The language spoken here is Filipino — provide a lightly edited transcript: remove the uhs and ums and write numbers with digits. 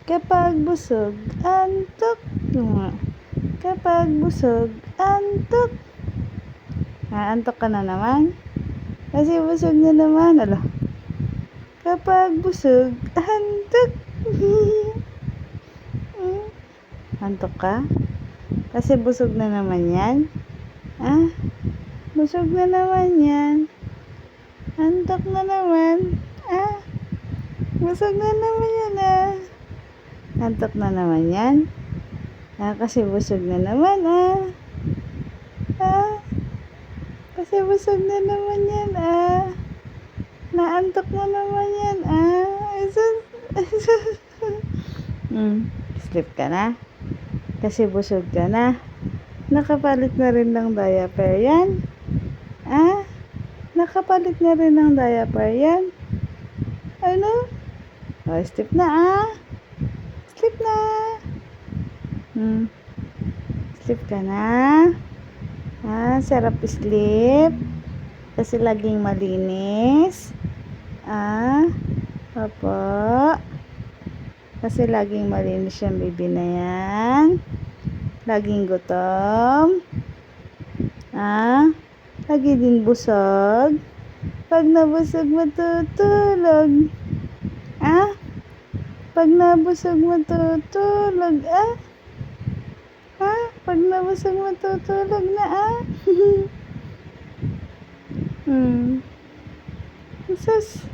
Kapag busog, antok. Kapag busog, antok. Antok ka na naman? Kasi busog na naman. Ala. Kapag busog, antok. Antok ka? Kasi busog na naman yan? Busog na naman yan. Antok na naman. Busog na naman yan Antok na naman yan. Kasi busog na naman Kasi busog na naman yan Naantok na naman yan Sleep ka na? Kasi busog ka na? Nakapalit na rin ng diaper yan? Nakapalit na rin ng diaper yan? Ano? Sleep na Sleep na. Sleep ka na? Sarap sleep? Kasi laging malinis? Opo. Kasi laging malinis yung baby na yan? Laging gutom? Lagi din busog? Pag nabusog matutulog? Pag nabusog matutulog Pag nabusog matutulog na Sus.